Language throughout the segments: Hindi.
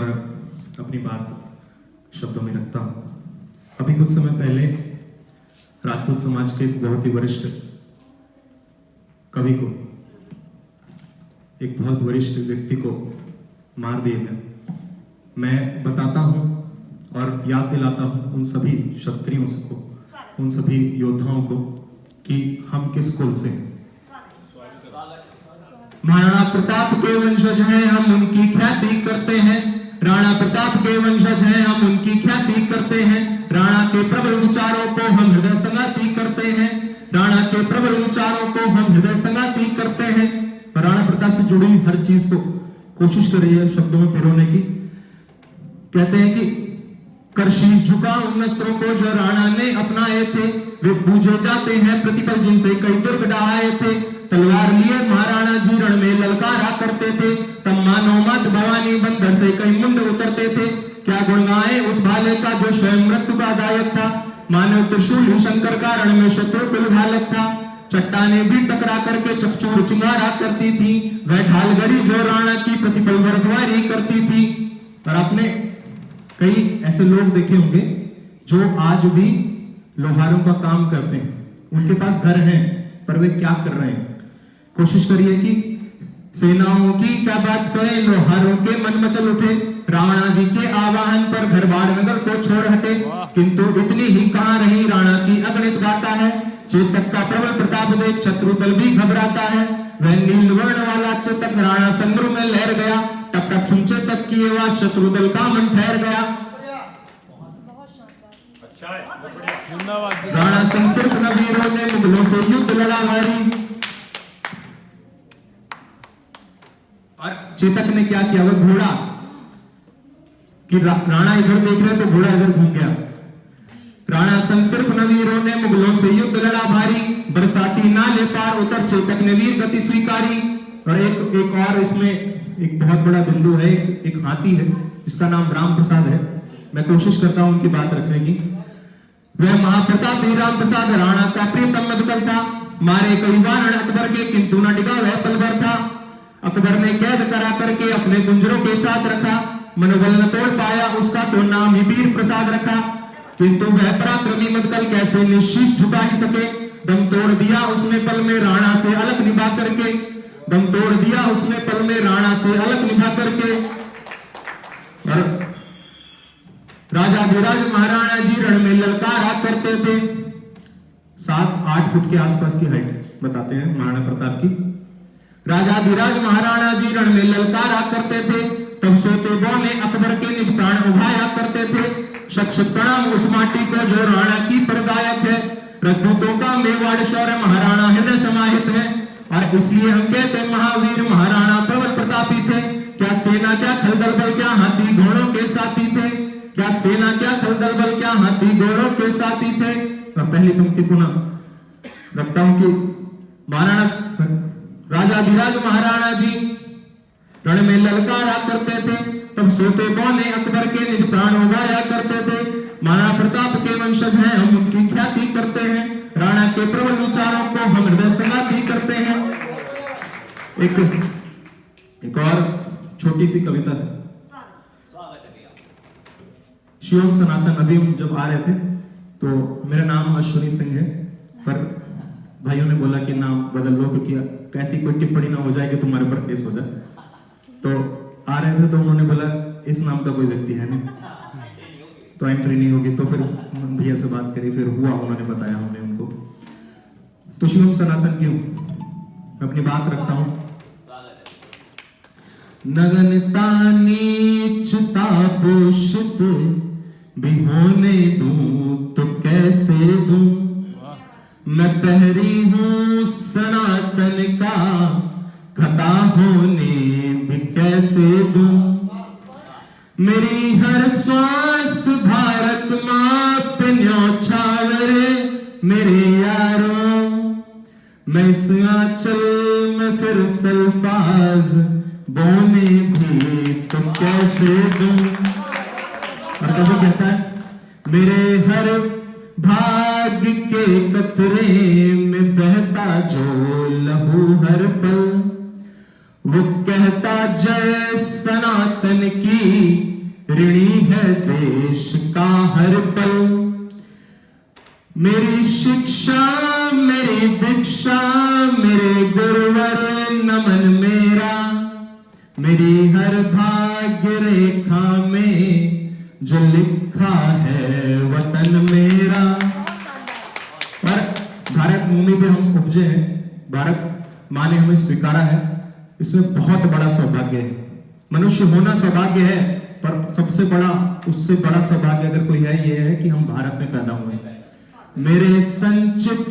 और अपनी बात शब्दों में रखता हूं। अभी कुछ समय पहले राजपूत समाज के एक बहुत ही वरिष्ठ कवि को, एक बहुत वरिष्ठ व्यक्ति को मार दिया गया। मैं बताता हूं और याद दिलाता हूं उन सभी क्षत्रियों को, उन सभी योद्धाओं को कि हम किस कुल से हैं। महाराणा प्रताप के वंशज हैं, हम उनकी ख्याति करते हैं। राणा प्रताप के वंशज हैं, हम उनकी ख्याति करते हैं। राणा के प्रबल विचारों को हम हृदय संगाति करते हैं। राणा के प्रबल विचारों को हम हृदय संगाति करते हैं। राणा प्रताप से जुड़ी हर चीज को कोशिश कर रही है शब्दों में पिरोने की। कहते हैं कि कर शीश झुका उन अस्त्रों को जो राणा ने अपनाए थे, वे पूजे जाते हैं प्रतिपल जिनसे कई दुर्ग ढहाए थे। तलवार लिए महाराणा जी रण में ललकारा करते थे, तब मानो मत भवानी बंदर से कई मुंड उतरते थे। क्या गुण गाए उस भाले का जो स्वयं मृत्यु का दायक था, मानव त्रिशूल शंकर का रण में शत्रु कुल घालक था। चट्टाने भी टकरा करके चकचूर चिंगारा करती थी, वह ढालगढ़ी जो राणा की प्रतिपल बर्फबारी करती थी। और आपने कई ऐसे लोग देखे होंगे जो आज भी लोहारों का काम करते हैं, उनके पास घर है पर वे क्या कर रहे हैं। कोशिश करिए कि सेनाओं की क्या बात करें, लोहारों के मन मचल उठे। राणा जी के आवाहन पर घर बाड़ नगर को छोड़ हटे, किंतु इतनी ही कहां रही राणा की अगणित गाथा है। चेतक का प्रबल प्रताप देख शत्रु दल भी घबराता है। वह नील वर्ण वाला चेतक राणा संग्रुम में लहर गया, टप टप सुन चेतक की आवाज शत्रु दल का मन ठहर गया। राणा संग सिर्फ नवीरों ने मुगलों से युद्ध लड़ा भारी। और चेतक ने क्या किया, वह घोड़ा कि राणा इधर देख रहे तो घोड़ा इधर घूम गया। राणा संग सिर्फ नवीरों ने मुगलों से युद्ध लड़ा भारी, बरसाती नाले पार उतर चेतक ने वीर गति स्वीकारी। और एक और इसमें एक बहुत बड़ा बिंदु है, एक हाथी है जिसका नाम राम प्रसाद है। मैं कोशिश करता हूं उनकी बात रखने की। वह महाप्रतापी राम प्रसाद राणा का प्रियतम मधुकर था, मारे कई वानर अकबर के किंतु न डिगा वह पल भर था। अकबर ने कैद करा करके अपने गुंजरों के साथ रखा, मनोबल न तोड़ पाया उसका तो नाम ही वीर प्रसाद रखा। किंतु वह पराक्रमी मधुकर कैसे निश्चित झुका ही सके, दम तोड़ दिया उसने पल में राणा से अलग निभा करके। दम तोड़ दिया उसने पल में राणा से अलग निभा करके। और राजा धीराज महाराणा जी रण में ललकारा करते थे। 7-8 फुट के आसपास की हाइट बताते हैं महाराणा प्रताप की। राजा धीराज महाराणा जी रण में ललकारा करते थे, तब सोते बौने अकबर के निज प्राण उभाया करते थे। शत शत प्रणाम उस माटी को जो राणा की प्रदायक है, रजपूतों का मेवाड़ शौर्य महाराणा हृदय समाहित है। और इसलिए हम कहते महावीर महाराणा प्रबल प्रतापी थे। क्या सेना क्या खलदल बल क्या हाथी घोड़ों के साथी थे, क्या सेना क्या खलदल बल क्या हाथी घोड़ों के साथी थे। और पहली पंक्ति पुनः रखता हूं कि महाराणा राजा धीराज महाराणा जी रण में ललकारा करते थे, तब सोते बौने अकबर के निज प्राण उगाया करते थे। महाराणा प्रताप के वंशज हैं, हम उनकी ख्याति करते हैं। राणा के प्रबल विचारों को हम हृदय संगाति करते हैं। एक और छोटी सी कविता है। शिवम सनातन अभी हम जब आ रहे थे तो मेरा नाम अश्विनी सिंह है, पर भाइयों ने बोला कि नाम बदल लो क्योंकि कैसी कोई टिप्पणी ना हो जाए कि तुम्हारे पर केस हो जाए। तो आ रहे थे तो उन्होंने बोला इस नाम का कोई व्यक्ति है नहीं तो एंट्री नहीं होगी। तो फिर भैया से बात करी, फिर हुआ, उन्होंने बताया हमने उनको। तो शिवम सनातन क्यों, मैं अपनी बात रखता हूं। नगनता नीचता पोषित भी होने दूं तो कैसे दूं, मैं पहरी हूं सनातन का खता होने भी कैसे दूं। मेरी हर श्वास भारत मां पे न्यौछावर मेरे यारों, मैं इस आंचल में फिर सल्फाज बोने भी तो कैसे दूं। और कभी कहता है मेरे हर भाग्य के कतरे में बहता जो लहू हर पल, वो कहता जय सनातन की ऋणी है देश का हर पल। मेरी शिक्षा मेरी दीक्षा मेरे गुरुवर नमन मेरा, मेरी हर भाग्य रेखा में जो लिखा है वतन मेरा। और भारत भूमि पे हम उपजे हैं, भारत माँ ने हमें स्वीकारा है, इसमें बहुत बड़ा सौभाग्य है। मनुष्य होना सौभाग्य है, पर सबसे बड़ा उससे बड़ा सौभाग्य अगर कोई है, ये है कि हम भारत में पैदा हुए। मेरे संचित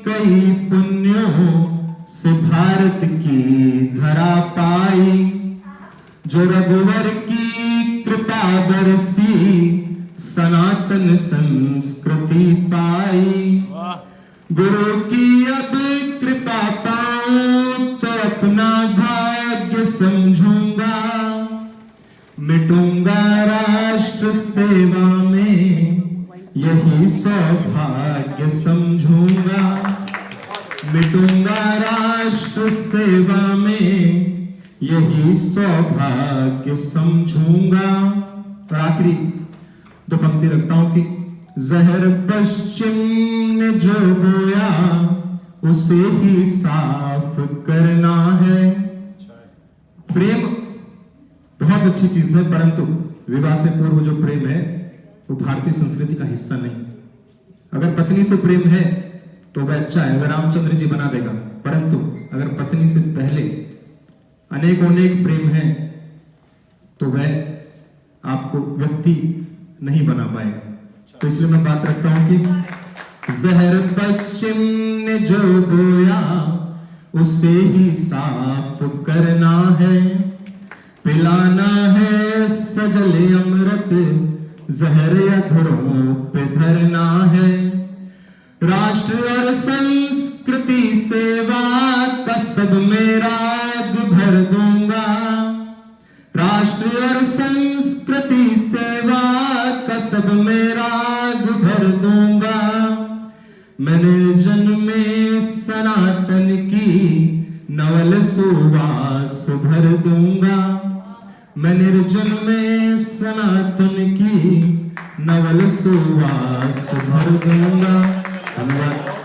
कई पुण्यों से भारत की धरा पाई, जो रघुवर की कृपा बरसी सनातन संस्कृति पाई। गुरु की अब कृपा पाऊं तो अपना भाग्य समझूंगा, मिटूंगा राष्ट्र सेवा में यही सौभाग्य समझूंगा, मिटूंगा राष्ट्र सेवा में यही सौभाग्य समझूंगा। और आखिरी दो पंक्ति रखता हूं कि जहर पश्चिम ने जो बोया उसे ही साफ करना है। प्रेम बहुत अच्छी चीज है, परंतु विवाह से पूर्व जो प्रेम है वो भारतीय संस्कृति का हिस्सा नहीं। अगर पत्नी से प्रेम है तो वह अच्छा है, अगर रामचंद्र जी बना देगा, परंतु अगर पत्नी से पहले अनेक प्रेम है तो वह आपको व्यक्ति नहीं बना पाएगा। तो इसलिए मैं बात रखता हूं कि जहर पश्चिम ने जो बोया उसे ही साफ करना है, पिलाना है सजले अमृत जहर अधरों पे धरना है। राष्ट्र और संस्कृति सेवा का सब में राग भर दूंगा, राष्ट्र और संस्कृति सेवा का सब में राग भर दूंगा। मैंने जन्मे सनातन की नवल सुवास भर दूंगा, मैं निर्जन में सनातन की नवल सुवास भर दूंगा। धन्यवाद।